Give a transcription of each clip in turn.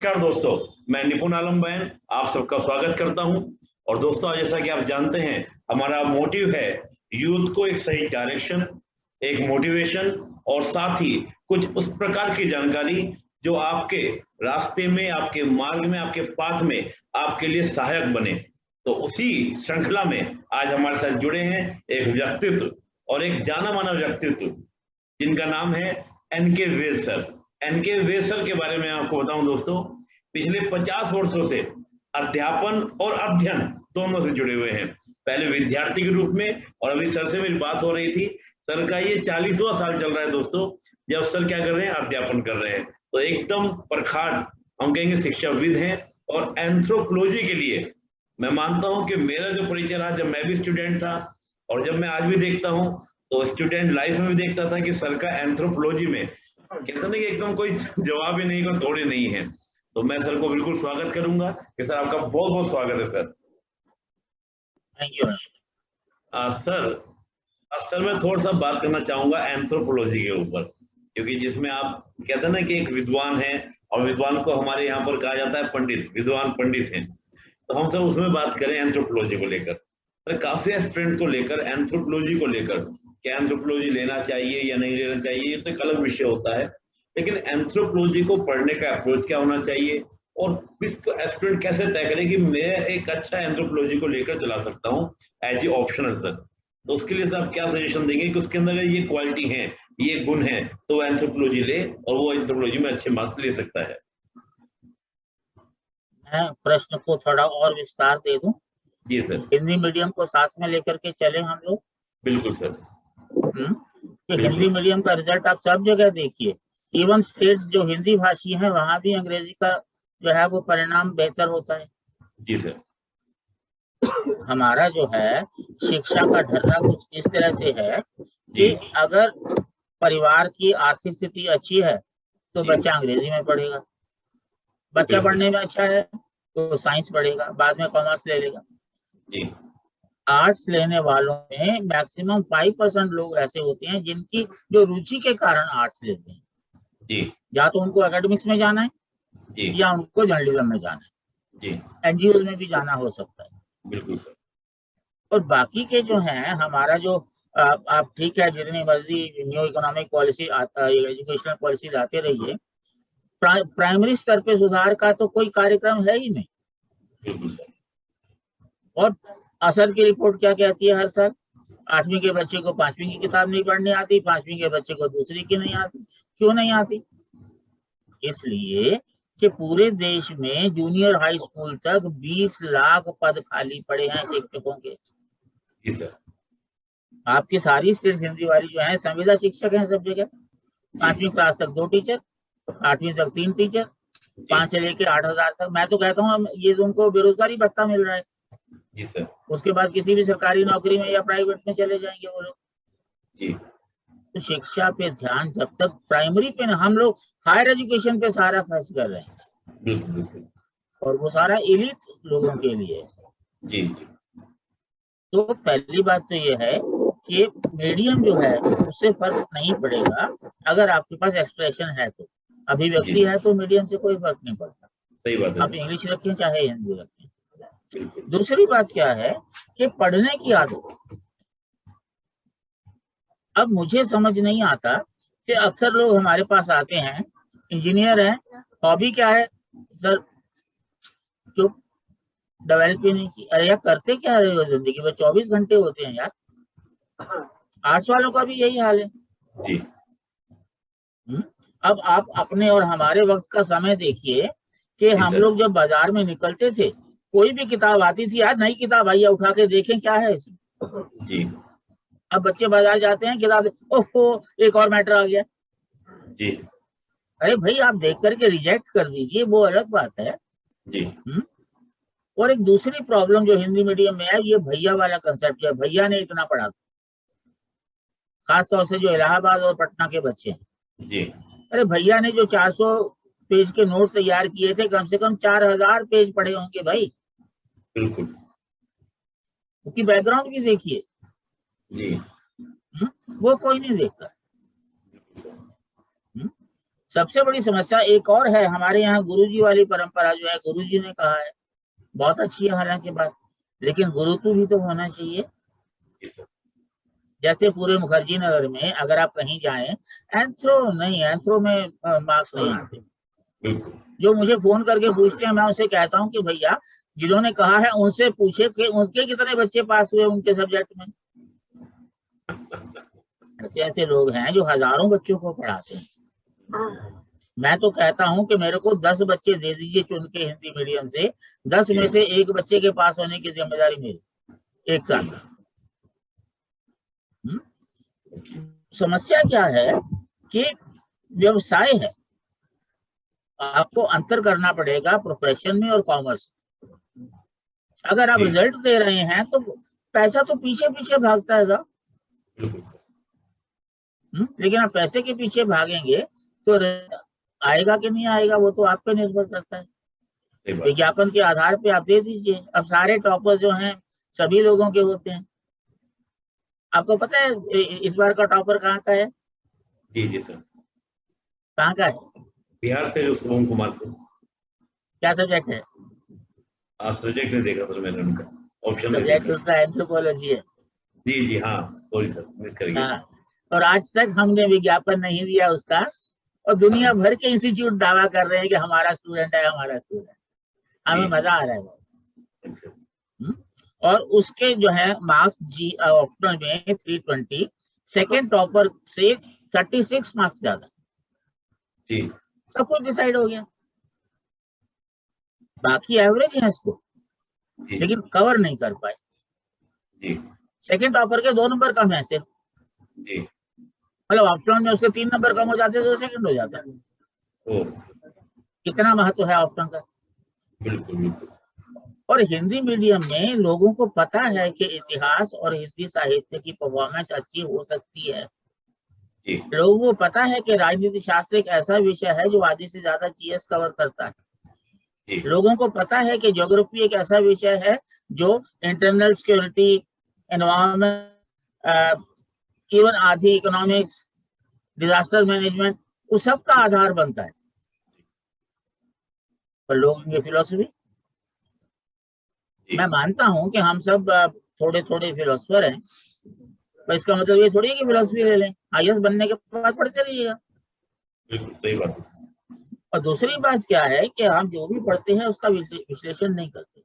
नमस्कार दोस्तों, मैं निपुण आलम बैन आप सबका स्वागत करता हूं। और दोस्तों, जैसा कि आप जानते हैं, हमारा मोटिव है यूथ को एक सही डायरेक्शन, एक मोटिवेशन और साथ ही कुछ उस प्रकार की जानकारी जो आपके रास्ते में, आपके मार्ग में, आपके पाथ में आपके लिए सहायक बने। तो उसी श्रृंखला में आज हमारे साथ जुड़े हैं एक व्यक्तित्व और एक जाना माना व्यक्तित्व जिनका नाम है एनके वेद सर। एनके वेद सर के बारे में आपको बताऊं दोस्तों, पिछले 50 वर्षों से अध्यापन और अध्ययन दोनों से जुड़े हुए हैं। पहले विद्यार्थी के रूप में और अभी सर से मेरी बात हो रही थी, सर का ये 40वां साल चल रहा है दोस्तों, जब सर क्या कर रहे हैं, अध्यापन कर रहे हैं। तो एकदम प्रखार हम कहेंगे शिक्षाविद हैं। और एंथ्रोपोलॉजी के लिए मैं मानता हूं कि मेरा जो परिचय रहा, जब मैं भी स्टूडेंट था और जब मैं आज भी देखता हूं, तो स्टूडेंट लाइफ में भी देखता था कि सर का एंथ्रोपोलॉजी में कहते ना कि एकदम कोई जवाब ही नहीं, कोई थोड़े नहीं है। तो मैं सर को बिल्कुल स्वागत करूंगा कि सर आपका बहुत बहुत स्वागत है सर। थैंक यू सर मैं थोड़ा सा बात करना चाहूंगा एंथ्रोपोलॉजी के ऊपर, क्योंकि जिसमें आप कहते हैं ना कि एक विद्वान है और विद्वान को हमारे यहाँ पर कहा जाता है पंडित, विद्वान पंडित हैं। तो हम सब उसमें बात करें एंथ्रोपोलॉजी को लेकर। तो काफी स्टूडेंट्स को लेकर एंथ्रोपोलॉजी को लेकर क्या एंथ्रोपोलॉजी लेना चाहिए या नहीं लेना चाहिए, ये तो एक अलग विषय होता है। लेकिन एंथ्रोपोलॉजी को पढ़ने का अप्रोच क्या होना चाहिए और इसको स्टूडेंट कैसे तय करें कि मैं एक अच्छा एंथ्रोपोलॉजी को लेकर चला सकता हूँ एज ए ऑप्शनल सर। तो उसके लिए सर आप क्या सजेशन देंगे कि उसके अंदर अगर ये क्वालिटी है, ये गुण है, तो वो एंथ्रोपोलॉजी ले और वो एंथ्रोपोलॉजी में अच्छे मार्क्स ले सकता है। मैं प्रश्न को थोड़ा और विस्तार दे दूं। जी सर। हिंदी मीडियम को साथ में लेकर के चले हम लोग। बिल्कुल सर। कि हिंदी मीडियम का रिजल्ट आप सब जगह देखिए, इवन स्टेट्स जो हिंदी भाषी हैं वहां भी अंग्रेजी का जो है वो परिणाम बेहतर होता है। जी सर। हमारा जो है शिक्षा का ढर्रा कुछ इस तरह से है कि अगर परिवार की आर्थिक स्थिति अच्छी है तो बच्चा अंग्रेजी में पढ़ेगा, बच्चा पढ़ने में अच्छा है तो साइंस पढ़ेगा, बाद में कॉमर्स ले लेगा। जी। आर्ट्स लेने वालों में मैक्सिमम 5% लोग ऐसे होते हैं जिनकी जो रुचि के कारण आर्ट्स लेते हैं। जी। या तो उनको एकेडमिक्स में जाना है जी। या उनको जर्नलिज्म में जाना है। जी। एनजीओ में भी जाना हो सकता है। बिल्कुल सर। और बाकी के जो हैं हमारा जो आप ठीक है जितनी मर्जी new economic policy educational policy लाते रहिए, प्राइमरी स्तर पे सुधार का तो कोई कार्यक्रम है ही नहीं। बिल्कुल सर। और असर की रिपोर्ट क्या कहती है हर साल? 8वीं के बच्चे को 5वीं की किताब नहीं पढ़नी आती, 5वीं के बच्चे को दूसरी की नहीं आती। क्यों नहीं आती? इसलिए कि पूरे देश में जूनियर हाई स्कूल तक 20 लाख पद खाली पड़े हैं शिक्षकों के। जी सर। आपकी सारी स्टेट्स हिंदी वाली जो है संविदा शिक्षक हैं सब जगह। 5वीं क्लास तक 2 टीचर, 8वीं तक 3 टीचर, 5 से लेके 8,000 तक। मैं तो कहता हूँ ये उनको बेरोजगारी भत्ता मिल रहा है। जी सर। उसके बाद किसी भी सरकारी नौकरी में या प्राइवेट में चले जाएंगे वो लोग। जी। तो शिक्षा पे ध्यान जब तक प्राइमरी पे ना, हम लोग हायर एजुकेशन पे सारा खर्च कर रहे हैं। बिल्कुल बिल्कुल। और वो सारा एलिट लोगों के लिए। जी। तो पहली बात तो ये है कि मीडियम जो है उससे फर्क नहीं पड़ेगा अगर आपके पास एक्सप्रेशन है तो। अभिव्यक्ति है तो मीडियम से कोई फर्क नहीं पड़ता। सही बात है। आप इंग्लिश रखें चाहे हिंदी रखें। बिल्कुल। दूसरी बात क्या है कि पढ़ने की आदत। अब मुझे समझ नहीं आता कि अक्सर लोग हमारे पास आते हैं, इंजीनियर हैं, हॉबी क्या है सर? चुप, डेवलप ही नहीं की। अरे यार करते क्या रहे हो जिंदगी में? 24 घंटे होते हैं यार। आर्ट्स वालों का भी यही हाल है। जी। अब आप अपने और हमारे वक्त का समय देखिए कि हम लोग जब बाजार में निकलते थे, कोई भी किताब आती थी यार, नई किताब आई है उठा के देखें क्या है इसमें। जी। अब बच्चे बाजार जाते हैं, किताब ओहो एक और मैटर आ गया। जी। अरे भाई आप देख करके रिजेक्ट कर दीजिए, वो अलग बात है। जी। और एक दूसरी प्रॉब्लम जो हिंदी मीडियम में है, ये भैया वाला कंसेप्ट है। भैया ने इतना पढ़ा, खासतौर से जो इलाहाबाद और पटना के बच्चे हैं। जी। अरे भैया ने जो 400 पेज के नोट तैयार किए थे, कम से कम 4,000 पेज पढ़े होंगे भाई। बिल्कुल। उसकी बैकग्राउंड भी देखिए। जी। वो कोई नहीं देखता। सबसे बड़ी समस्या एक और है, हमारे यहाँ गुरुजी वाली परंपरा जो है, गुरुजी ने कहा है, बहुत अच्छी है हालांकि बात, लेकिन गुरुत्व भी तो होना चाहिए। जैसे पूरे मुखर्जी नगर में अगर आप कहीं जाएं, एंथ्रो नहीं, एंथ्रो में मार्क्स नहीं आते। जो मुझे फोन करके पूछते हैं, मैं उनसे कहता हूं कि भैया जिन्होंने कहा है उनसे पूछे कि उनके कितने बच्चे पास हुए उनके सब्जेक्ट में। ऐसे ऐसे लोग हैं जो हजारों बच्चों को पढ़ाते हैं। मैं तो कहता हूं कि मेरे को 10 बच्चे दे दीजिए चुन के हिंदी मीडियम से, 10 में से एक बच्चे के पास होने की जिम्मेदारी मेरी, एक साल का। समस्या क्या है कि व्यवसाय है, आपको अंतर करना पड़ेगा प्रोफेशन में और कॉमर्स। अगर आप रिजल्ट दे रहे हैं तो पैसा तो पीछे पीछे भागता है था। लेकिन आप पैसे के पीछे भागेंगे तो आएगा कि नहीं आएगा वो तो आप पे निर्भर करता है। विज्ञापन के आधार पे आप दे दीजिए। अब सारे टॉपर जो हैं सभी लोगों के होते हैं। आपको पता है इस बार का टॉपर कहाँ का है? जी जी सर। कहाँ का है? बिहार से, जो शुभम कुमार को। क्या सब्जेक्ट है? सब्जेक्ट नहीं देखा सर मैंने उनका, ऑप्शन नहीं सब्जेक्ट देखा। उसका एंथ्रोपोलॉजी है। जी जी हाँ, सॉरी सर, मिस कर गया। हाँ, और आज तक हमने विज्ञापन नहीं दिया उसका, और दुनिया भर के इंस्टीट्यूट दावा कर रहे हैं कि हमारा स्टूडेंट है, हमारा स्टूडेंट। हमें मजा आ रहा है। और उसके जो है मार्क्स जी ऑप्शनल में 320, सेकेंड टॉपर से 36 मार्क्स ज्यादा। जी, सब कुछ डिसाइड हो गया। बाकी एवरेज है इसको, लेकिन कवर नहीं कर पाए। जी, सेकेंड टॉपर के 2 नंबर कम है सिर्फ। जी, मतलब ऑप्शनल में उसके 3 नंबर कम हो जाते तो सेकंड हो जाता है। कितना महत्व है ऑप्शन का। बिल्कुल बिल्कुल। और हिंदी मीडियम में लोगों को पता है कि इतिहास और हिंदी साहित्य की परफॉर्मेंस अच्छी हो सकती है। जी, लोगों को पता है कि राजनीति शास्त्र एक ऐसा विषय है जो आधी से ज्यादा जीएस कवर करता है। जी, लोगों को पता है कि ज्योग्राफी एक ऐसा विषय है जो इंटरनल सिक्योरिटी, एनवायरमेंट, इवन आधी इकोनॉमिक्स, डिजास्टर मैनेजमेंट, उस सब का आधार बनता है। पर लोग ये फिलोसफी, मैं मानता हूं कि हम सब थोड़े थोड़े फिलोसफर हैं, पर इसका मतलब ये थोड़ी है कि फिलोसफी ले लें, आईएएस बनने के बाद पढ़ते रहिएगा। बिल्कुल सही बात है। और दूसरी बात क्या है कि हम जो भी पढ़ते हैं उसका विश्लेषण नहीं करते।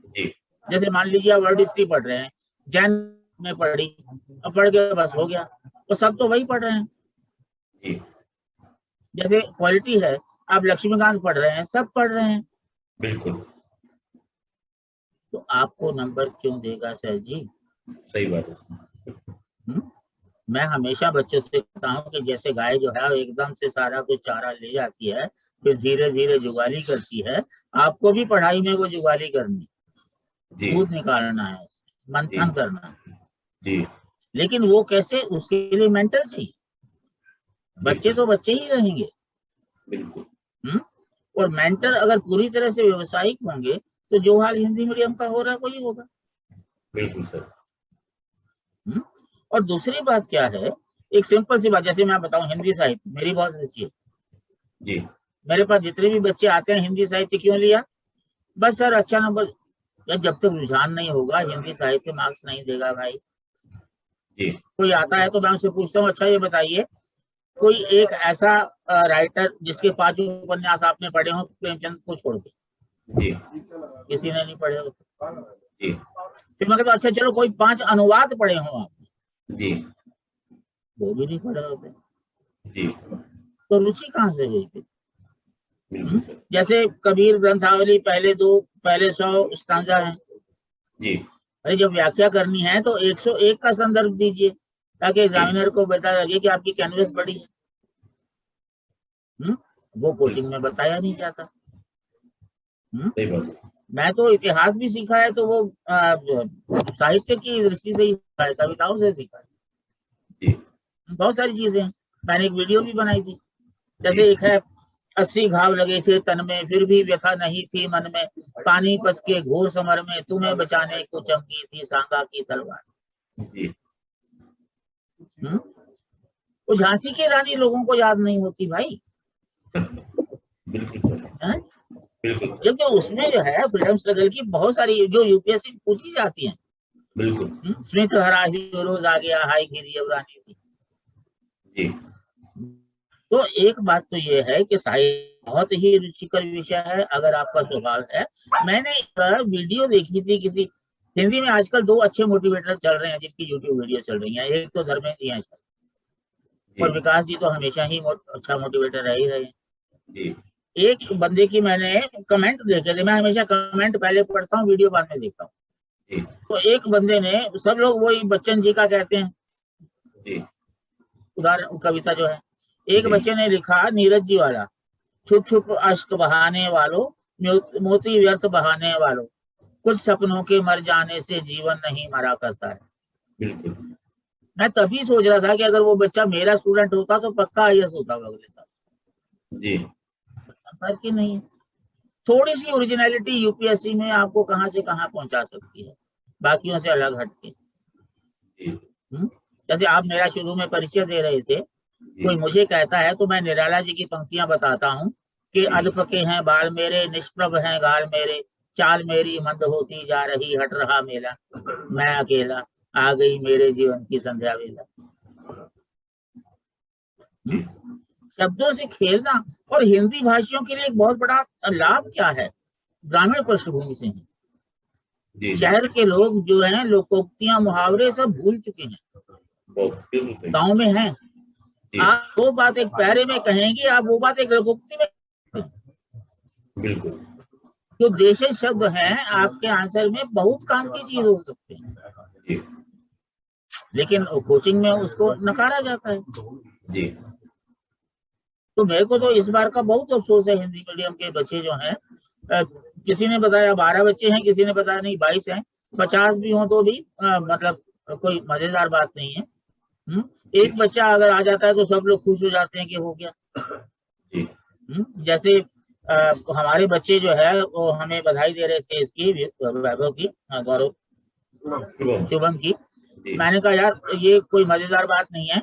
जी, जैसे मान लीजिए आप वर्ल्ड हिस्ट्री पढ़ रहे हैं, जैन में पढ़ी, अब पढ़ के बस हो गया, तो सब तो वही पढ़ रहे हैं। जी, जैसे क्वालिटी है, आप लक्ष्मीकांत पढ़ रहे हैं, सब पढ़ रहे हैं, बिल्कुल तो आपको नंबर क्यों देगा सर जी? सही बात है। मैं हमेशा बच्चों से कहता हूँ कि जैसे गाय जो है एकदम से सारा कुछ चारा ले जाती है, फिर धीरे धीरे जुगाली करती है, आपको भी पढ़ाई में वो जुगाली करनी, दूध निकालना है, मंथन करना है। जी, लेकिन वो कैसे? उसके लिए मेंटर चाहिए। बच्चे तो बच्चे ही रहेंगे। बिल्कुल। और मेंटर अगर पूरी तरह से व्यवसायिक होंगे तो जो हाल हिंदी मीडियम का हो रहा है वही होगा। बिल्कुल सर। और दूसरी बात क्या है, एक सिंपल सी बात, जैसे मैं बताऊं हिंदी साहित्य मेरी बहुत रुचि है जी, मेरे पास जितने भी बच्चे आते हैं हिंदी साहित्य क्यों लिया? बस सर अच्छा नंबर। जब तक रुझान नहीं होगा हिंदी साहित्य मार्क्स नहीं देगा भाई। जी, कोई आता है तो मैं उनसे पूछता हूँ, अच्छा ये बताइए कोई एक ऐसा राइटर जिसके 5 उपन्यास आपने पढ़े हो प्रेमचंद को छोड़ के? जी, किसी ने नहीं पढ़े होते। जी, फिर मैं कहता अच्छा चलो कोई 5 अनुवाद पढ़े हो आप? जी, वो भी नहीं पढ़े होते। जी, तो रुचि कहाँ से हुई फिर? बिल्कुल सर। जैसे कबीर ग्रंथावली पहले 100 स्टांजा है। जी, अरे जब व्याख्या करनी है तो 101 का संदर्भ दीजिए ताकि एग्जामिनर को पता लगे कि आपकी कैनवस बड़ी है। वो कोचिंग में बताया नहीं जाता। सही बात है। मैं तो इतिहास भी सीखा है तो वो साहित्य की दृष्टि से ही सीखा है, कविताओं से सीखा है। जी, बहुत सारी चीजें हैं। मैंने एक वीडियो भी बनाई थी। जैसे एक है 80 घाव लगे थे तन में फिर भी व्यथा नहीं थी मन में, पानीपत के घोर समर में तुम्हें बचाने को चमकी थी सांगा की तलवार। जी, वो झांसी की रानी लोगों को याद नहीं होती भाई। बिल्कुल सर, है? बिल्कुल सर, जबकि उसमें जो है फ्रीडम स्ट्रगल की बहुत सारी जो यूपीएससी पूछी जाती हैं, बिल्कुल स्मिथ हरा हीरोज आ गया, हाई गिरी अवरानी थी। जी, तो एक बात तो ये है कि साहित्य बहुत ही रुचिकर विषय है अगर आपका स्वभाव है। मैंने एक वीडियो देखी थी किसी हिंदी में, आजकल दो अच्छे मोटिवेटर चल रहे हैं जिनकी यूट्यूब वीडियो चल रही है, एक तो धर्मेंद्र जी हैं जी, और विकास जी तो हमेशा ही अच्छा मोटिवेटर रह ही रहे हैं। जी, एक बंदे की मैंने कमेंट देखे थे, मैं हमेशा कमेंट पहले पढ़ता हूँ, वीडियो बाद में देखता हूँ। जी, तो एक बंदे ने, सब लोग वही बच्चन जी का कहते हैं जी, उदाहरण, कविता जो है, एक जी, बच्चे ने लिखा नीरज जी वाला, छुप छुप अश्क बहाने वालों, मोती व्यर्थ बहाने वालों, कुछ सपनों के मर जाने से जीवन नहीं मरा करता है। बिल्कुल मैं तभी सोच रहा था कि अगर वो बच्चा मेरा स्टूडेंट होता तो पक्का आईएएस होता अगले साल। जी, फर्क ही नहीं है। थोड़ी सी ओरिजिनलिटी यूपीएससी में आपको कहां से कहां पहुंचा सकती है, बाकियों से अलग हटके। जी, जैसे आप मेरा शुरू में परिचय दे रहे थे, जी, कोई मुझे कहता है तो मैं निराला जी की पंक्तियां बताता हूँ कि जी, अधपके हैं बाल मेरे, निष्प्रभ हैं गाल मेरे, चाल मेरी मंद होती जा रही, हट रहा मेला, मैं अकेला, आ गई मेरे जीवन की संध्या वेला। जी, शब्दों से खेलना। और हिंदी भाषियों के लिए एक बहुत बड़ा लाभ क्या है, ग्रामीण पृष्ठभूमि से है। जी, जी, शहर के लोग जो हैं लोकोक्तियां मुहावरे सब भूल चुके हैं, बहुत बिल्कुल सही, गांव में हैं। जी, आप वो बात एक पैरे में कहेंगे, आप वो बात एक लोकोक्ति में। बिल्कुल, जो देशज शब्द हैं आपके आंसर में बहुत काम की चीज हो सकते हैं, जी, लेकिन कोचिंग में उसको नकारा जाता है। जी, तो मेरे को तो इस बार का बहुत अफसोस है, हिंदी मीडियम के बच्चे जो हैं, किसी ने बताया 12 बच्चे हैं, किसी ने बताया नहीं 22 हैं, 50 भी हों तो भी मतलब कोई मजेदार बात नहीं है। जी, एक बच्चा अगर आ जाता है तो सब लोग खुश हो जाते हैं कि हो गया। जी, जैसे हमारे बच्चे जो है वो हमें बधाई दे रहे थे इसकी, वैभव की, गौरव, शुभम, शुभम की। जी, मैंने कहा यार ये कोई मजेदार बात नहीं है,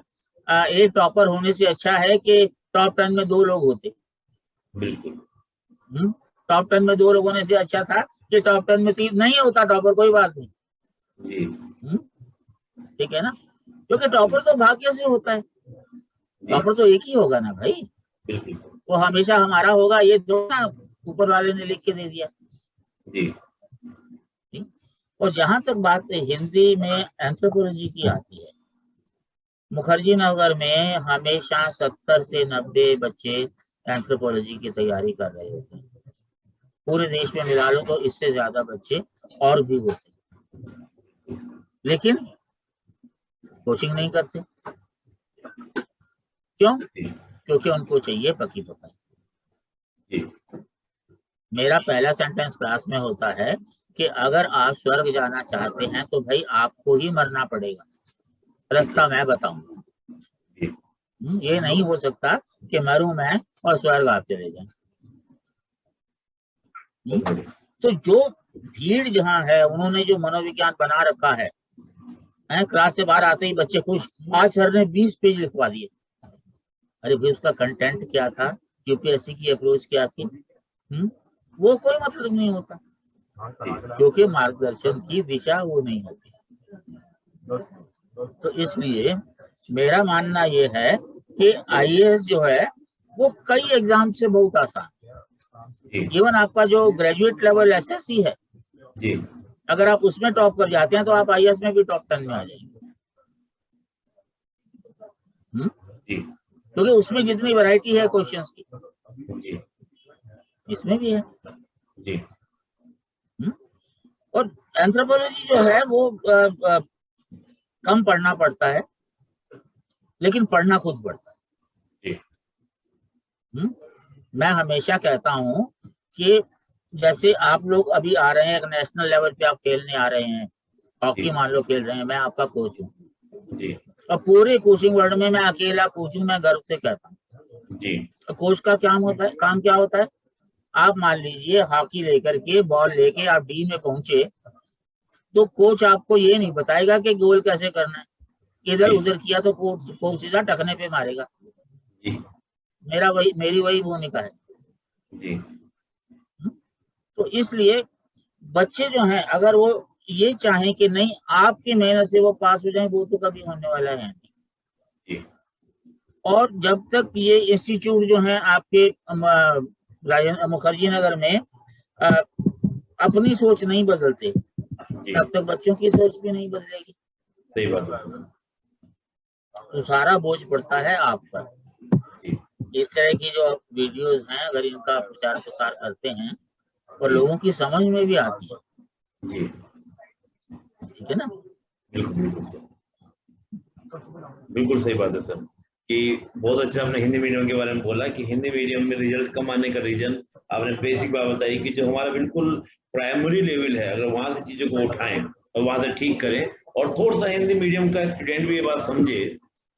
एक टॉपर होने से अच्छा है कि टॉप 10 में 2 लोग होते। बिल्कुल, टॉप 10 में 2 लोग होने से अच्छा था कि टॉप 10 में 3 नहीं होता टॉपर, कोई बात नहीं। जी, ठीक है ना, क्योंकि टॉपर तो भाग्य से होता है, जी, टॉपर तो एक ही होगा ना भाई, बिल्कुल सर, वो हमेशा हमारा होगा ये तो ना ऊपर वाले ने लिख के दे दिया। जी, ठीक? और जहां तक बात हिंदी में एंथ्रोपोलॉजी की आती है, मुखर्जी नगर में हमेशा 70 से 90 बच्चे एंथ्रोपोलॉजी की तैयारी कर रहे होते हैं। पूरे देश में मिला लो तो इससे ज्यादा बच्चे और भी होते हैं, लेकिन कोचिंग नहीं करते। क्यों? जी, क्योंकि उनको चाहिए पकी पकाई। जी, मेरा पहला सेंटेंस क्लास में होता है कि अगर आप स्वर्ग जाना चाहते हैं तो भाई आपको ही मरना पड़ेगा, बिल्कुल, रास्ता मैं बताऊंगा। जी, ये नहीं हो सकता कि मरूं मैं और स्वर्ग आप चले जाएं। बहुत बढ़िया, तो जो भीड़ जहाँ है, उन्होंने जो मनोविज्ञान बना रखा है, क्लास से बाहर आते ही बच्चे खुश, आज सर ने 20 पेज लिखवा दिए। अरे भाई उसका कंटेंट क्या था, यूपीएससी की अप्रोच क्या थी, वो कोई मतलब नहीं होता, क्योंकि मार्गदर्शन की दिशा वो नहीं होती। तो इसलिए मेरा मानना ये है कि आईएएस जो है वो कई एग्जाम से बहुत आसान है। जी, इवन आपका जो ग्रेजुएट लेवल एसएससी है, जी, अगर आप उसमें टॉप कर जाते हैं तो आप आईएएस में भी टॉप 10 में आ जाएंगे। जी, क्योंकि उसमें जितनी वैरायटी है क्वेश्चंस की, जी, इसमें भी है। जी, और एंथ्रोपोलॉजी जो है वो कम पढ़ना पड़ता है, लेकिन पढ़ना खुद पड़ता है। जी, मैं हमेशा कहता हूँ कि जैसे आप लोग अभी आ रहे हैं, एक नेशनल लेवल पे आप खेलने आ रहे हैं, हॉकी मान लो खेल रहे हैं, मैं आपका कोच हूँ, जी, और पूरे कोचिंग वर्ल्ड में मैं अकेला कोच हूँ, मैं गर्व से कहता हूँ। जी, तो कोच का क्या होता है, काम क्या होता है, आप मान लीजिए हॉकी लेकर के, बॉल लेके आप डी में पहुंचे, तो कोच आपको ये नहीं बताएगा कि गोल कैसे करना है, इधर जी, उधर किया तो कोच सीधा टखने पे मारेगा। जी, मेरी वही भूमिका है जी। तो इसलिए बच्चे जो हैं अगर वो ये चाहें कि नहीं आपकी मेहनत से वो पास हो जाए, वो तो कभी होने वाला है नहीं। जी। और जब तक ये इंस्टीट्यूट जो है आपके मुखर्जी नगर में अपनी सोच नहीं बदलते, तब तक बच्चों की सोच भी नहीं बदलेगी। सही बात है। तो सारा बोझ पड़ता है आप पर। जी। इस तरह की जो वीडियोस हैं अगर इनका प्रचार प्रसार करते हैं और लोगों की समझ में भी आती है, जी, ठीक है ना? बिल्कुल बिल्कुल सर, बिल्कुल सही बात है सर कि बहुत अच्छा आपने हिंदी मीडियम के बारे में बोला कि हिंदी मीडियम में रिजल्ट कम आने का रीजन आपने बेसिक बात बताई कि जो हमारा बिल्कुल प्राइमरी लेवल है अगर वहां से चीजों को उठाएं और वहां से ठीक करें और थोड़ा सा हिंदी मीडियम का स्टूडेंट भी ये बात समझे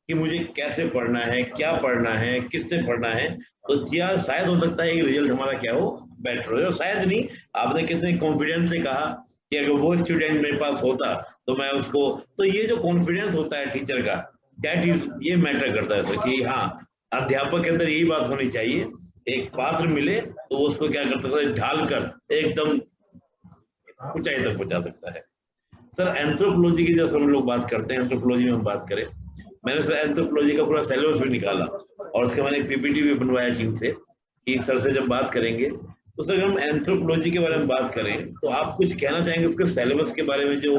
कि मुझे कैसे पढ़ना है, क्या पढ़ना है, किससे पढ़ना है, तो शायद हो सकता है कि रिजल्ट हमारा क्या हो, बेटर हो। शायद नहीं, आपने कितने कॉन्फिडेंस से कहा कि अगर वो स्टूडेंट मेरे पास होता तो मैं उसको, तो ये जो कॉन्फिडेंस होता है टीचर का, दैट इज ये मैटर करता है सर कि हाँ अध्यापक के अंदर यही बात होनी चाहिए, एक पात्र मिले तो उसको क्या करता है ढाल कर एकदम ऊंचाई तक पहुंचा सकता है। सर एंथ्रोपोलॉजी की जब हम लोग बात करते हैं, एंथ्रोपोलॉजी में हम बात करें, मैंने सर एंथ्रोपोलॉजी का पूरा सिलेबस भी निकाला और उसके मैंने पीपीटी भी बनवाया टीम से कि सर से जब बात करेंगे तो सर हम एंथ्रोपोलॉजी के बारे में बात करें तो आप कुछ कहना चाहेंगे उसके सिलेबस के बारे में जो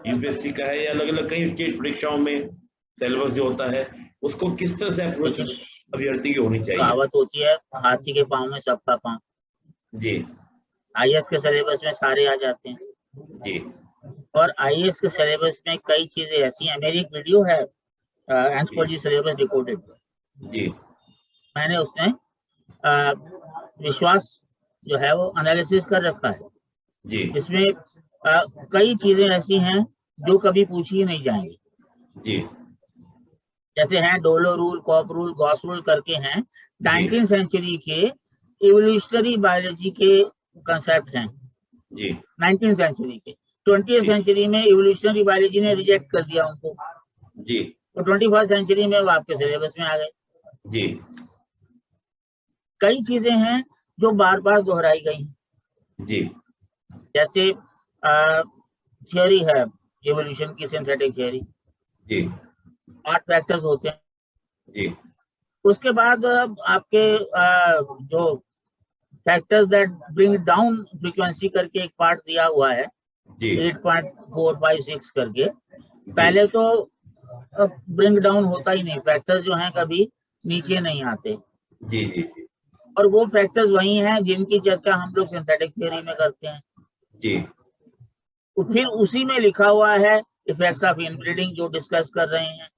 यूपीएससी का है या अलग अलग कई स्टेट परीक्षाओं में सिलेबस जो होता है उसको किस तरह से अप्रोच अभ्यर्थी की होनी चाहिए? कहावत होती है हाथी के पाँव में सबका पाँव। जी। आईएएस के सिलेबस में सारे आ जाते हैं जी। और आईएएस के सिलेबस में कई चीजें ऐसी हैं। मेरी एक वीडियो है एंथ्रोपोलॉजी सिलेबस डिकोडेड, जी। मैंने उसमें विश्वास जो है वो एनालिसिस कर रखा है। जी। इसमें कई चीजें ऐसी हैं जो कभी पूछी ही नहीं जाएंगी। जी। जैसे हैं डोलो rule, Kopp rule, Gauss rule करके हैं 19वीं सेंचुरी के इवोल्यूशनरी बायोलॉजी के कंसेप्ट हैं जी। 19वीं सेंचुरी के। 20वीं सेंचुरी में इवोल्यूशनरी बायोलॉजी ने रिजेक्ट कर दिया उनको जी। तो 21st सेंचुरी में वो आपके सिलेबस में आ गए। जी। कई चीजें हैं जो बार बार दोहराई गई हैं। जी। जैसे थियोरी है इवोल्यूशन की, सिंथेटिक थियोरी, जी। 8 फैक्टर्स होते हैं। जी। उसके बाद आपके जो factors that bring down frequency करके एक पार्ट दिया हुआ है 8.456 करके। पहले तो ब्रिंग डाउन होता ही नहीं, फैक्टर्स जो हैं कभी नीचे नहीं आते। जी। जी। जी। और वो फैक्टर्स वही हैं जिनकी चर्चा हम लोग सिंथेटिक थ्योरी में करते हैं। जी। तो फिर उसी में लिखा हुआ है इफेक्ट्स ऑफ इनब्रीडिंग जो डिस्कस कर रहे हैं,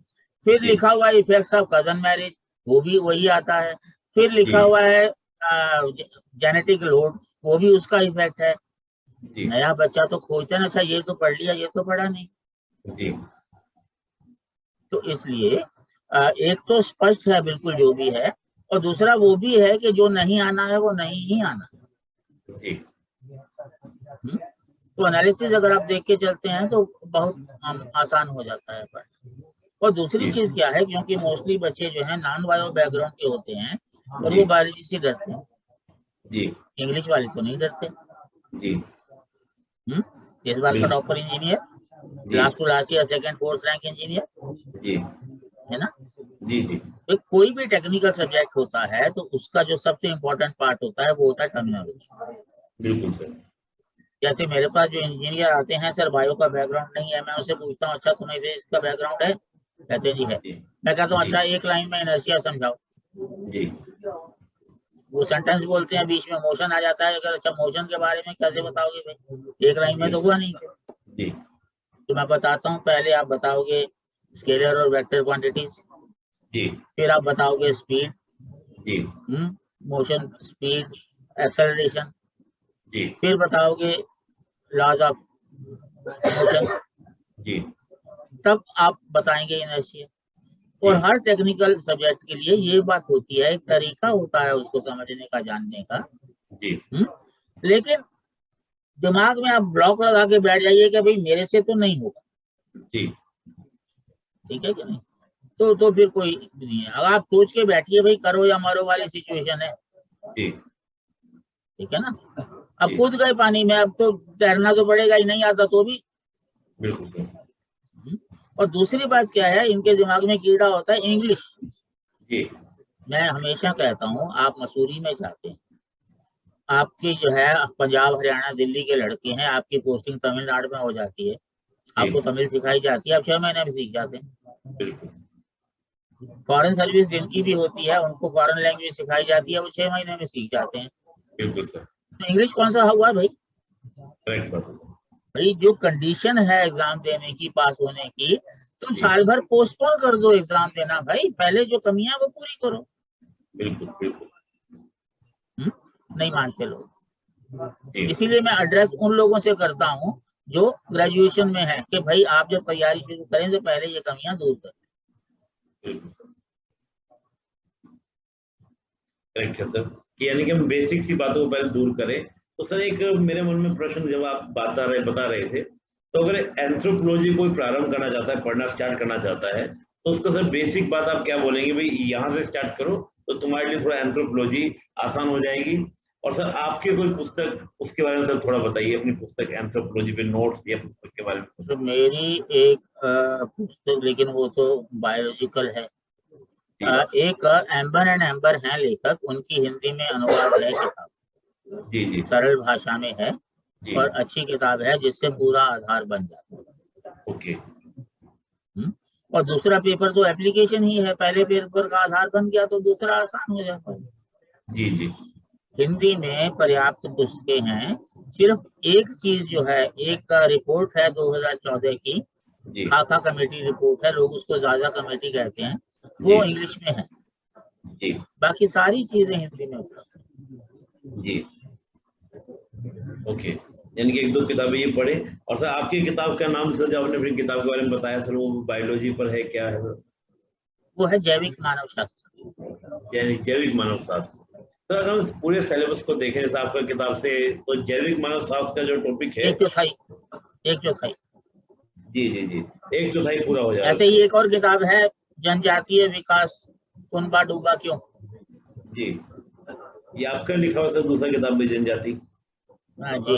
फिर लिखा हुआ है इफेक्ट्स ऑफ कजन मैरिज, वो भी वही आता है, फिर लिखा हुआ है जेनेटिक लोड, वो भी उसका इफेक्ट है। नया बच्चा तो खोजता है अच्छा ये तो पढ़ लिया, ये तो पढ़ा नहीं। जी। तो इसलिए एक तो स्पष्ट है बिल्कुल जो भी है, और दूसरा वो भी है कि जो नहीं आना है वो नहीं ही आना है। जी। तो एनालिसिस अगर आप देख के चलते हैं तो बहुत आसान हो जाता है पढ़ना। और दूसरी चीज क्या है, क्योंकि मोस्टली बच्चे जो है नॉन बायो बैकग्राउंड के होते हैं और वो बायोलॉजी से डरते हैं। जी। इंग्लिश वाले तो नहीं डरते। जी। इस बार का topper engineer, last to last year second fourth rank engineer, जी है ना? जी। जी। तो कोई भी टेक्निकल सब्जेक्ट होता है तो उसका जो सबसे इम्पोर्टेंट पार्ट होता है वो होता है टर्मिनोलॉजी। बिल्कुल सर। जैसे मेरे पास जो इंजीनियर आते हैं, सर बायो का बैकग्राउंड नहीं है, मैं उसे पूछता हूँ अच्छा तुम्हें इसका बैकग्राउंड है? कहते जी है। मैं कहता हूँ अच्छा एक लाइन में इनर्शिया समझाओ। जी। वो सेंटेंस बोलते हैं, बीच में मोशन आ जाता है, अगर अच्छा मोशन के बारे में कैसे बताओगे भाई, एक लाइन में तो हुआ नहीं। जी। तो मैं बताता हूँ, पहले आप बताओगे स्केलर और वेक्टर क्वांटिटीज, जी। फिर आप बताओगे स्पीड, जी। मोशन, स्पीड, एक्सेलरेशन, जी। फिर बताओगे लॉज ऑफ मोशन, जी। तब आप बताएंगे इनर्शिया। और हर टेक्निकल सब्जेक्ट के लिए ये बात होती है, एक तरीका होता है उसको समझने का, जानने का। जी। लेकिन दिमाग में आप ब्लॉक लगा के बैठ जाइए कि भाई मेरे से तो नहीं होगा। जी। ठीक है कि नहीं? तो फिर कोई नहीं है। अगर आप सोच के बैठिए भाई करो या मरो वाली सिचुएशन है, जी ठीक है ना। अब जी कूद गए पानी में, अब तो तैरना तो पड़ेगा ही, नहीं आता तो भी। बिल्कुल सर। और दूसरी बात क्या है, इनके दिमाग में कीड़ा होता है इंग्लिश। जी मैं हमेशा कहता हूँ, आप मसूरी में जाते हैं, आपकी जो है पंजाब हरियाणा दिल्ली के लड़के हैं, आपकी पोस्टिंग तमिलनाडु में हो जाती है, जी आपको तमिल सिखाई जाती है, आप 6 महीने में सीख जाते हैं। बिल्कुल फॉरेन सर्विस जिनकी भी होती है, उनको फॉरेन लैंग्वेज सिखाई जाती है, वो 6 महीने में सीख जाते हैं। बिल्कुल सर। तो इंग्लिश कौन सा हुआ भाई? करेक्ट बात है। भाई जो कंडीशन है एग्जाम देने की, पास होने की, तुम जी साल भर पोस्टपोन कर दो एग्जाम देना भाई, पहले जो कमियां है वो पूरी करो। बिल्कुल बिल्कुल। नहीं मानते लोग। जी इसीलिए मैं एड्रेस उन लोगों से करता हूँ जो ग्रेजुएशन में है, कि भाई आप जब तैयारी शुरू करें तो पहले ये कमियां दूर करें। बिल्कुल सर। करेक्ट है सर, कि यानी कि हम बेसिक सी बातों को पहले दूर करें। तो सर एक मेरे मन में प्रश्न, जब आप बता रहे थे, तो अगर एंथ्रोपोलॉजी कोई प्रारंभ करना चाहता है, पढ़ना स्टार्ट करना चाहता है, तो उसका सर बेसिक बात आप क्या बोलेंगे, भाई यहाँ से स्टार्ट करो तो तुम्हारे लिए थोड़ा एंथ्रोपोलॉजी आसान हो जाएगी। और सर आपकी कोई पुस्तक उसके बारे में सर थोड़ा बताइए, अपनी पुस्तक एंथ्रोपोलॉजी पे नोट्स या पुस्तक के बारे में। तो मेरी एक पुस्तक, लेकिन वो तो बायोलॉजिकल है। जी एक एम्बर एंड एम्बर हैं लेखक, उनकी हिंदी में अनुवाद है किताब, जी जी सरल भाषा में है जी और अच्छी किताब है, जिससे पूरा आधार बन जाता है। ओके और दूसरा पेपर तो एप्लीकेशन ही है, पहले पेपर का आधार बन गया तो दूसरा आसान हो जाता है। जी जी हिंदी में पर्याप्त पुस्तकें हैं, सिर्फ एक चीज जो है, एक रिपोर्ट है 2014 की, जी खाका कमेटी रिपोर्ट है, लोग उसको ज्यादा कमेटी कहते हैं, जी वो इंग्लिश में है, जी बाकी सारी चीजें हिंदी में उपलब्ध है। जी ओके, यानी कि एक दो किताबें ये पढ़े। और सर आपकी किताब का नाम सर, जो आपने अपनी किताब के बारे में बताया सर, वो बायोलॉजी पर है, क्या है सर? वो है जैविक मानव शास्त्र। यानी जैविक मानव शास्त्र। तो अगर हम पूरे सिलेबस को देखें जैसे आपका किताब से, तो जैविक मानव शास्त्र का जो टॉपिक है, एक चौथाई, एक चौथाई। जी जी जी, एक चौथाई पूरा हो जाएगा ऐसे ही उसमें। एक और किताब है, जनजातीय विकास कुनबा डूबा क्यों। जी, ये आपका लिखा हुआ सर दूसरा किताब भी जनजाति। हाँ जी।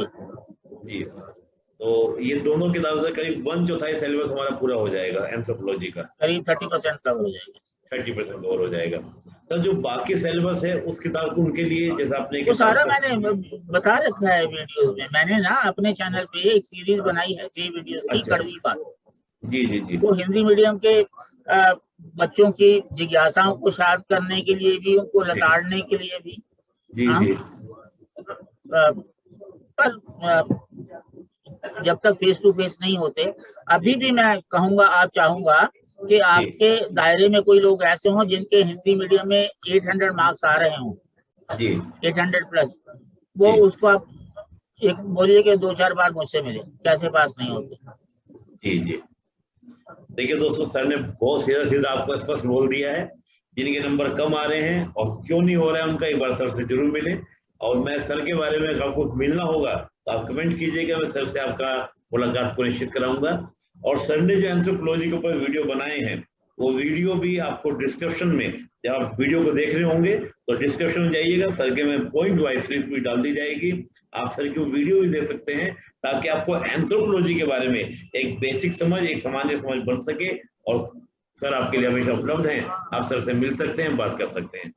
जी, तो ये दोनों किताबों से करीब 1/4 सिलेबस हमारा पूरा हो जाएगा एंथ्रोपोलॉजी का। करीब 30% कवर हो जाएगा। 30% कवर हो जाएगा। तो जो बाकी सिलेबस है उस किताब को उनके लिए, जैसे आपने वो किताब सारा का, मैंने बता रखा है वीडियोस में। मैंने ना अपने चैनल पे एक सीरीज बनाई है 3 वीडियोस की, अच्छा कड़वी बात। जी जी जी वो हिंदी मीडियम के बच्चों की जिज्ञासाओं को शांत करने के लिए भी, उनको जी लताड़ने के लिए भी। जी हाँ, जी पर जब तक फेस टू फेस नहीं होते, अभी भी मैं कहूंगा, आप चाहूंगा कि जी आपके दायरे में कोई लोग ऐसे हों जिनके हिंदी मीडियम में 800 मार्क्स आ रहे हों, जी 800 प्लस, वो जी उसको आप एक बोलिए कि 2-4 बार मुझसे मिले, कैसे पास नहीं होते। जी जी। देखिए दोस्तों, सर ने बहुत सीधा सीधा आपको स्पष्ट बोल दिया है, जिनके नंबर कम आ रहे हैं और क्यों नहीं हो रहा है, उनका एक बार सर से जरूर मिले। और मैं सर के बारे में आपको मिलना होगा तो आप कमेंट कीजिएगा, मैं सर से आपका मुलाकात को निश्चित कराऊंगा। और सर ने जो एंथ्रोपोलॉजी के ऊपर वीडियो बनाए हैं, वो वीडियो भी आपको डिस्क्रिप्शन में, जब आप वीडियो को देख रहे होंगे तो डिस्क्रिप्शन में जाइएगा, सर के में पॉइंट वाइज लिस्ट भी डाल दी जाएगी, आप सर की वीडियो भी देख सकते हैं, ताकि आपको एंथ्रोपोलॉजी के बारे में एक बेसिक समझ, एक सामान्य समझ बन सके। और सर आपके लिए हमेशा उपलब्ध हैं, आप सर से मिल सकते हैं, बात कर सकते हैं।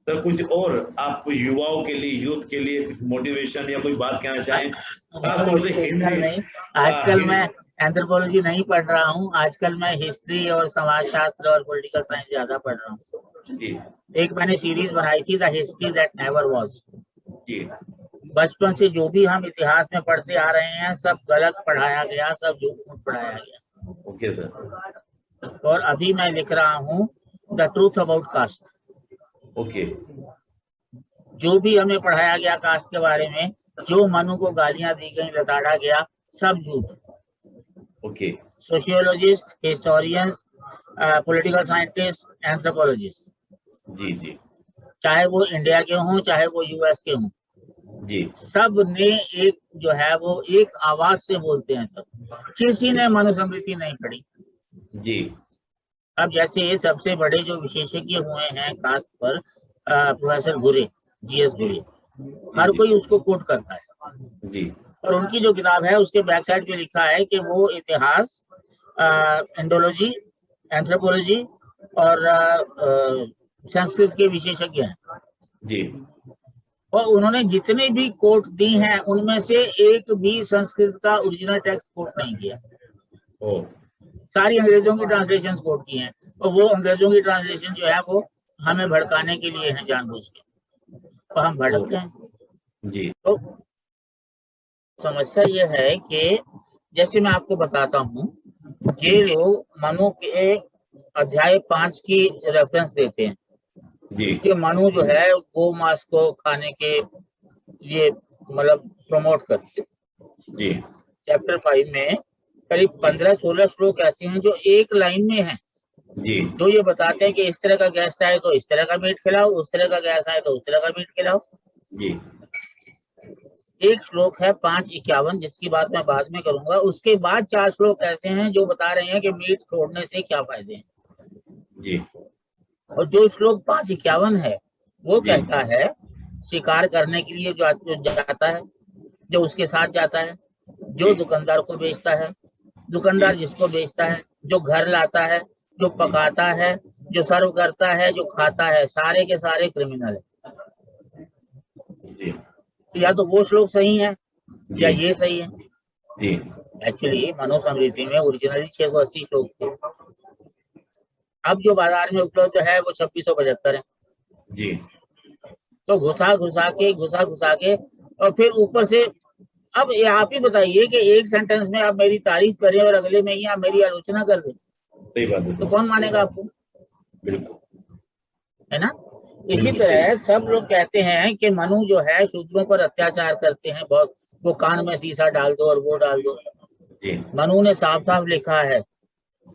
सर कुछ और आप युवाओं के लिए, यूथ के लिए कुछ मोटिवेशन या कोई बात कहना चाहें, खासतौर से हिंदी? नहीं, आजकल मैं हिंद, एंथ्रोपोलॉजी नहीं पढ़ रहा हूँ, आजकल मैं हिस्ट्री और समाजशास्त्र और पॉलिटिकल साइंस ज्यादा पढ़ रहा हूँ। जी एक मैंने सीरीज बनाई थी, the history that never was. जी बचपन से जो भी हम इतिहास में पढ़ते आ रहे हैं, सब गलत पढ़ाया गया, सब झूठ पढ़ाया गया। Okay sir. और अभी मैं लिख रहा हूँ the truth about cast. Okay जो भी हमें पढ़ाया गया कास्ट के बारे में, जो मनु को गालियां दी गई, लताड़ा गया, सब झूठ। Okay sociologist, historians, political scientist, anthropologist, जी जी चाहे वो इंडिया के हों चाहे वो यूएस के हों, जी सब ने एक जो है वो एक आवाज से बोलते हैं सब, किसी ने मनुस्मृति नहीं पढ़ी जी। अब जैसे सबसे बड़े जो विशेषज्ञ हुए हैं कास्ट पर प्रोफेसर गुरे, जीएस गुरे, हर कोई उसको कोट करता है जी। और उनकी जो किताब है उसके बैक साइड पे लिखा है कि वो इतिहास, एंडोलॉजी, एंथ्रोपोलॉजी और संस्कृत के विशेषज्ञ हैं जी। और उन्होंने जितने भी कोट दी हैं उनमें से एक भी संस्कृत का ओरिजिनल टेक्स्ट कोट नहीं किया। ओ। सारी अंग्रेजों की ट्रांसलेशन कोट की हैं और वो अंग्रेजों की ट्रांसलेशन जो है वो हमें भड़काने के लिए है जानबूझ के, तो हम भड़क गए जी। तो समस्या ये है कि जैसे मैं आपको बताता हूँ, ये लोग मनु के अध्याय 5 की रेफरेंस देते हैं जी। कि मनु जो है गौ मांस को खाने के ये मतलब प्रमोट करते जी। चैप्टर 5 में करीब 15-16 श्लोक ऐसे हैं जो एक लाइन में हैं जी। जो ये बताते हैं कि इस तरह का गेस्ट आए तो इस तरह का मीट खिलाओ, उस तरह का गेस्ट आए तो उस तरह का मीट खिलाओ। जी। एक श्लोक है 5:51 जिसकी बात मैं बाद में करूंगा। उसके बाद 4 श्लोक ऐसे हैं जो बता रहे हैं कि मीट छोड़ने से क्या फायदे हैं जी। और जो श्लोक 5:51 है वो जी। कहता है शिकार करने के लिए जो जाता है, जो उसके साथ जाता है, जो दुकानदार को बेचता है, दुकानदार जिसको बेचता है, जो घर लाता है, जो पकाता है, जो सर्व करता है, जो खाता है, सारे के सारे क्रिमिनल है। जी। या तो वो श्लोक सही है या जी। ये सही है। जी। एक्चुअली मनुस्मृति में ओरिजिनली 680 श्लोक थे, अब जो बाजार में उपलब्ध है वो 2675 है। जी। तो घुसा घुसा के और फिर ऊपर से अब आप ही बताइए कि एक सेंटेंस में आप मेरी तारीफ करें और अगले में ही आप मेरी आलोचना कर दें, सही बात है, तो कौन मानेगा आपको? बिल्कुल, है ना। इसी तरह सब लोग कहते हैं कि मनु जो है शूद्रों पर अत्याचार करते हैं बहुत, वो कान में शीशा डाल दो और वो डाल दो। मनु ने साफ साफ लिखा है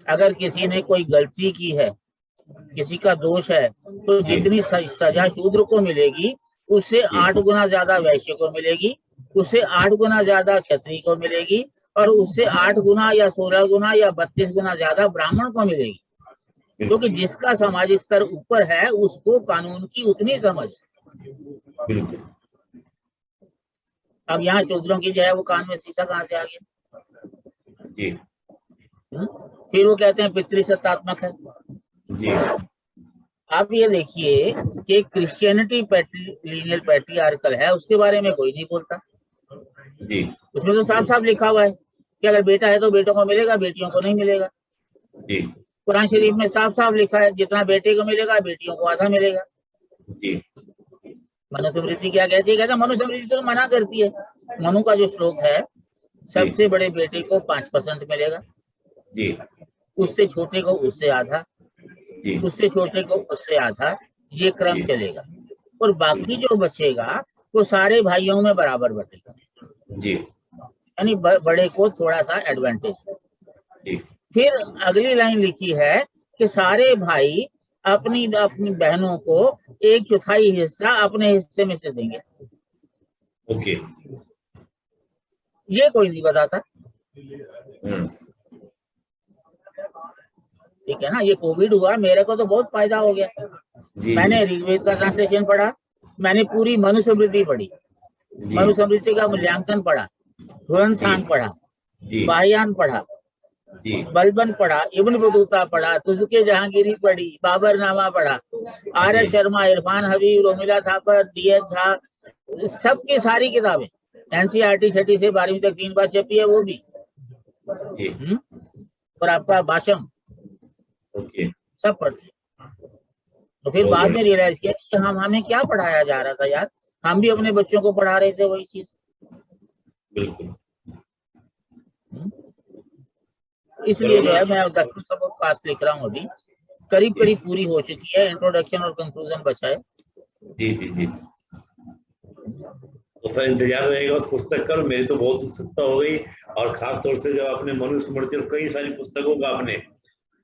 अगर किसी ने कोई गलती की है, किसी का दोष है, तो जितनी सजा शूद्र को मिलेगी उससे 8 गुना ज्यादा वैश्य को मिलेगी, उससे 8 गुना ज्यादा क्षत्रिय को मिलेगी और उससे 8 गुना या 16 गुना या 32 गुना ज्यादा ब्राह्मण को मिलेगी। क्योंकि जिसका सामाजिक स्तर ऊपर है उसको कानून की उतनी समझ। अब यहाँ शूद्रों की जो है वो कान में शीशा कहाँ से आ गया जी। फिर वो कहते हैं पितृसत्तात्मक है जी। आप ये देखिए कि क्रिश्चियनिटी लीनियल पैट्रियार्कल है, उसके बारे में कोई नहीं बोलता जी। उसमें तो साफ साफ लिखा हुआ है कि अगर बेटा है तो बेटों को मिलेगा, बेटियों को नहीं मिलेगा। जी। कुरान शरीफ में साफ साफ लिखा है जितना बेटे को मिलेगा बेटियों को आधा मिलेगा। जी। मनुस्मृति क्या कहती है? कहता मनुस्मृति तो मना करती है। मनु का जो श्लोक है सबसे बड़े बेटे को 5% मिलेगा जी। उससे छोटे को उससे आधा जी। उससे छोटे को उससे आधा, ये क्रम चलेगा और बाकी जो बचेगा वो सारे भाइयों में बराबर बटेगा जी। यानी बड़े को थोड़ा सा एडवांटेज। जी। फिर अगली लाइन लिखी है कि सारे भाई अपनी अपनी बहनों को 1/4 हिस्सा अपने हिस्से में से देंगे। ओके। ये कोई नहीं बताता। ठीक है ना। ये कोविड हुआ मेरे को तो बहुत फायदा हो गया। मैंने ऋग्वेद का ट्रांसलेशन पढ़ा, मैंने पूरी मनुस्मृति पढ़ी, मनुस्मृति का मूल्यांकन पढ़ा, हुनसांग पढ़ा, बाह्यान पढ़ा, बलबन पढ़ा, इब्न बतूता पढ़ा, तुझके जहांगीरी पढ़ी, बाबरनामा पढ़ा, आर शर्मा, इरफान हबीब, रोमिला थापर, डी.एच. झा, सबकी सारी किताबें एनसीईआरटी 6ठी से 12वीं तक 3 बार छपी है वो भी। और आपका भाषण सब पढ़ते। तो फिर बाद में रियलाइज किया कि हमें क्या पढ़ाया जा रहा था यार, हम भी अपने बच्चों को पढ़ा रहे थे वही चीज। बिल्कुल। इसलिए जो है मैं दक्षिण सबक पास लिख रहा हूँ, अभी करीब करीब पूरी हो चुकी है, इंट्रोडक्शन और कंक्लूजन बचा है। जी जी जी। तो सर इंतजार रहेगा उस पुस्तक का। मेरी तो बहुत उत्सुकता हो गई और खास तौर से जब आपने मनुस्मृति और कई सारी पुस्तकों का आपने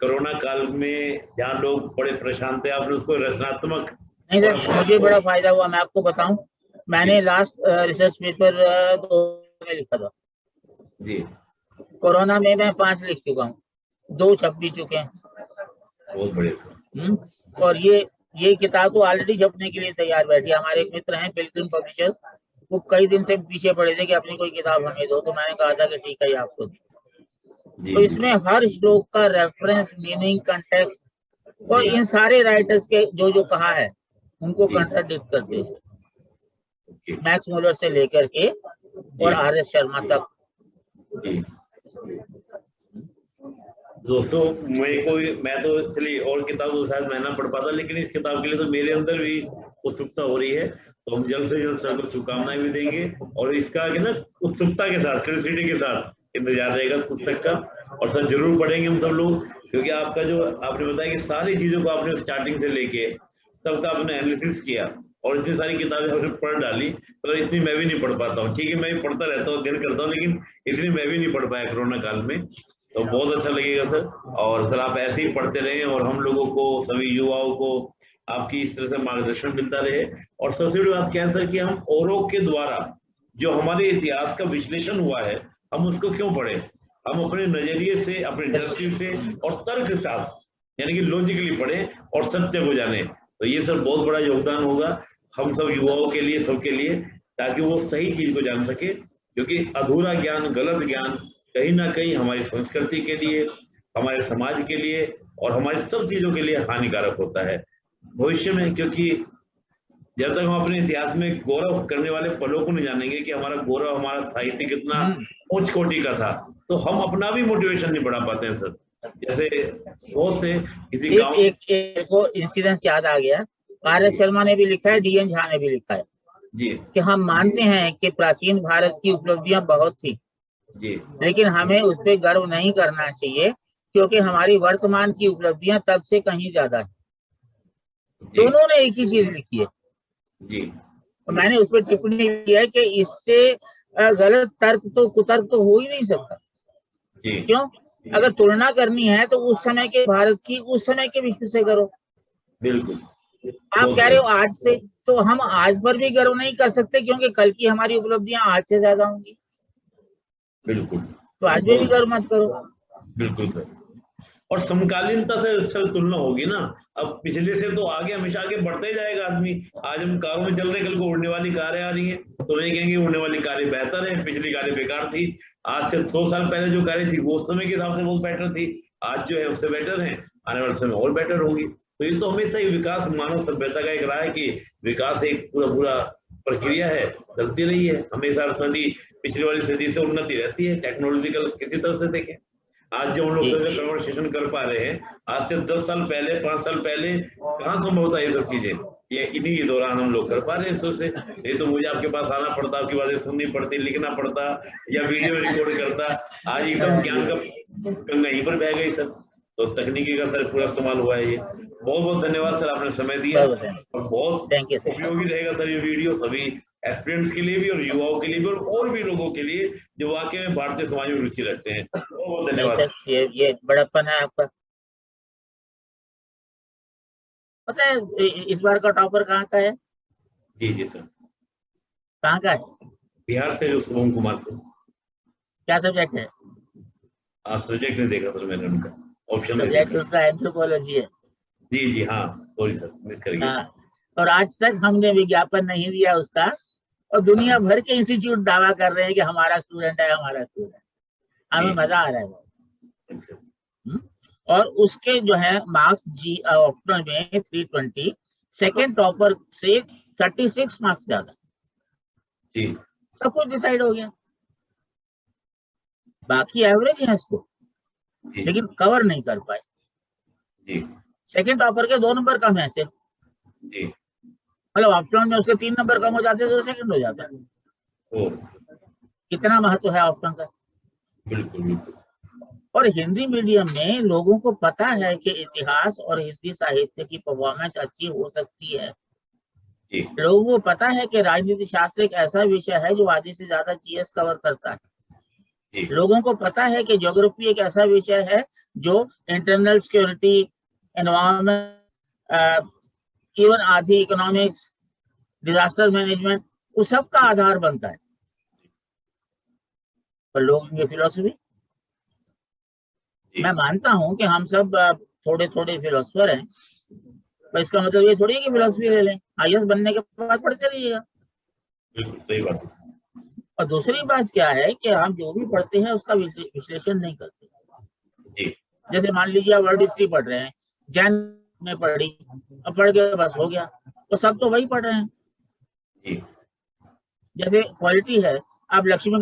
कोरोना काल में जहाँ लोग बड़े परेशान थे आपने उसको रचनात्मक। नहीं सर, मुझे बड़ा फायदा हुआ। मैं आपको बताऊं, मैंने लास्ट रिसर्च पेपर 2 में लिखा था जी। कोरोना में मैं 5 लिख चुका हूँ, 2 छप भी चुके हैं। बहुत बढ़िया सर। और ये किताब तो ऑलरेडी छपने के लिए तैयार बैठी है। हमारे एक मित्र हैं पिलग्रिम पब्लिशर्स, वो कई दिन से पीछे पड़े थे कि अपनी कोई किताब हमें दो, तो मैंने कहा था कि ठीक है, ये आपको दी। तो इसमें हर श्लोक का रेफरेंस, मीनिंग, कंटेक्स्ट और इन सारे राइटर्स के जो जो कहा है उनको कंट्राडिक्ट करते हैं, मैक्स मुलर से लेकर के और आर.एस. शर्मा तक। दोस्तों मैं तो चलिए और किताब तो शायद मैं ना पढ़ पाता, लेकिन इस किताब के लिए तो मेरे अंदर भी उत्सुकता हो रही है। तो हम जल्द से जल्द सर को शुभकामनाएं भी देंगे और इसका ना उत्सुकता के साथ, क्यूरियोसिटी के साथ इंतजार रहेगा इस पुस्तक का। और सर जरूर पढ़ेंगे हम सब लोग, क्योंकि आपका जो आपने बताया कि सारी चीजों को आपने स्टार्टिंग से लेके सबका आपने एनालिसिस किया और इतनी सारी किताबें आपने पढ़ डाली। तो इतनी मैं भी नहीं पढ़ पाता हूँ, ठीक है मैं भी पढ़ता रहता हूँ, अध्ययन करता हूँ, लेकिन इतनी मैं भी नहीं पढ़ पाया कोरोना काल में। तो बहुत अच्छा लगेगा सर। और सर आप ऐसे ही पढ़ते रहें और हम लोगों को, सभी युवाओं को आपकी इस तरह से मार्गदर्शन मिलता रहे। और सबसे बड़ी बात क्या है सर कि हम औरों के द्वारा जो हमारे इतिहास का विश्लेषण हुआ है हम उसको क्यों पढ़े, हम अपने नजरिए से, अपने दृष्टि से और तर्क के साथ यानी कि लॉजिकली पढ़े और सत्य को जाने। तो ये सर बहुत बड़ा योगदान होगा हम सब युवाओं के लिए, सबके लिए, ताकि वो सही चीज को जान सके। क्योंकि अधूरा ज्ञान, गलत ज्ञान कहीं ना कहीं हमारी संस्कृति के लिए, हमारे समाज के लिए और हमारी सब चीजों के लिए हानिकारक होता है भविष्य में। क्योंकि जब तक हम अपने इतिहास में गौरव करने वाले पलों को नहीं जानेंगे कि हमारा गौरव, हमारा साहित्य कितना उच्च कोटि का था, तो हम अपना भी मोटिवेशन नहीं बढ़ा पाते हैं सर। जैसे बहुत से किसी गांव एक को इंसिडेंस याद आ गया, आर.एस. शर्मा ने भी लिखा है, डी.एन. झा ने भी लिखा है जी कि हम मानते हैं कि प्राचीन भारत की उपलब्धियां बहुत थी जी, लेकिन हमें उस पर गर्व नहीं करना चाहिए क्योंकि हमारी वर्तमान की उपलब्धियां तब से कहीं ज्यादा है। दोनों ने एक ही चीज लिखी है जी। तो मैंने उस पर टिप्पणी की है कि इससे गलत तर्क तो, कुतर्क तो हो ही नहीं सकता जी। क्यों? अगर तुलना करनी है तो उस समय के भारत की उस समय के विश्व से करो। बिल्कुल। आप कह रहे हो आज से, तो हम आज पर भी गर्व नहीं कर सकते क्योंकि कल की हमारी उपलब्धियां आज से ज्यादा होंगी। बिल्कुल, तो आज भी गर्व मत करो। बिल्कुल सर। और समकालीनता से सर तुलना होगी ना, अब पिछले से तो आगे, हमेशा आगे बढ़ते ही जाएगा आदमी। आज हम कारों में चल रहे हैं, कल को उड़ने वाली कारें आ रही हैं, तो नहीं कहेंगे उड़ने वाली कारें बेहतर है, पिछली कारें बेकार थी। आज से 100 साल पहले जो कारें थी वो उस समय के हिसाब से बहुत बेटर थी, आज जो है उससे बेटर है, आने वाले समय और बेटर होगी। तो ये तो हमेशा ही विकास, मानव सभ्यता का एक राह है कि विकास एक पूरा प्रक्रिया है, चलती रही है हमेशा। सदी पिछली वाली सदी से उन्नति रहती है टेक्नोलॉजिकल किसी तरह से देखें। आज जो हम लोग कन्वर्सेशन कर पा रहे हैं, आज से 10 साल पहले, 5 साल पहले कहाँ संभव था ये सब चीजें, ये इन्हीं के दौरान हम लोग कर पा रहे हैं इससे। नहीं तो मुझे आपके पास आना पड़ता, आपकी बातें सुननी पड़ती, लिखना पड़ता या वीडियो रिकॉर्ड करता। आज एकदम ज्ञान का गंगा यहीं पर बह गई सर। तो तकनीकी का सर पूरा इस्तेमाल हुआ है। ये बहुत बहुत धन्यवाद सर, आपने समय दिया और बहुत उपयोगी रहेगा सर ये वीडियो सभी एस्पिरेंट्स के लिए भी और युवाओं के लिए भी और भी लोगों के लिए जो वाकई में भारतीय समाज में रुचि रखते हैं। बहुत बहुत धन्यवाद। ये बड़प्पन है आपका। पता है इस बार का टॉपर कहाँ का है? जी जी सर। कहाँ का है? बिहार से जो शुभम कुमार थे। क्या सब्जेक्ट है? सब्जेक्ट नहीं देखा सर मैंने उनका, ऑप्शन सब्जेक्ट उसका एंथ्रोपोलॉजी है। जी जी हाँ, सॉरी सर, मिस कर गया। और आज तक हमने विज्ञापन नहीं दिया उसका, और दुनिया भर के इंस्टीट्यूट दावा कर रहे हैं कि हमारा स्टूडेंट है, हमारा स्टूडेंट। हमें मजा आ रहा है। और उसके जो है मार्क्स जी ऑप्शनल में 320, सेकेंड टॉपर से 36 मार्क्स ज्यादा जी। सब कुछ डिसाइड हो गया। बाकी एवरेज है इसको लेकिन कवर नहीं कर पाए। जी। सेकेंड टॉपर के 2 नंबर कम है सिर्फ। जी। मतलब ऑप्शनल में उसके 3 नंबर कम हो जाते तो सेकंड हो जाता। कितना महत्व है ऑप्शन का। बिल्कुल बिल्कुल। और हिंदी मीडियम में लोगों को पता है कि इतिहास और हिंदी साहित्य की परफॉर्मेंस अच्छी हो सकती है। लोगों को पता है कि राजनीति शास्त्र एक ऐसा विषय है जो आधी से ज्यादा जीएस कवर करता है। लोगों को पता है कि ज्योग्राफी एक ऐसा विषय है जो इंटरनल सिक्योरिटी, एनवायरमेंट, इवन आधी इकोनॉमिक्स, डिजास्टर मैनेजमेंट, उस सब का आधार बनता है। पर लोग ये फिलोसफी मैं मानता हूं कि हम सब थोड़े थोड़े फिलोसफर हैं, पर इसका मतलब ये थोड़ी है कि फिलोसफी ले लें, IAS बनने के बाद पढ़ते रहिएगा। बिल्कुल सही बात है। और दूसरी बात क्या है कि हम जो भी पढ़ते हैं उसका विश्लेषण नहीं करते। जी जैसे मान लीजिए आप वर्ल्ड हिस्ट्री पढ़ रहे हैं, जैन में पढ़ी, अब पढ़ के बस हो गया, तो सब तो वही पढ़ रहे हैं। जी जैसे क्वालिटी है, आप लक्ष्मी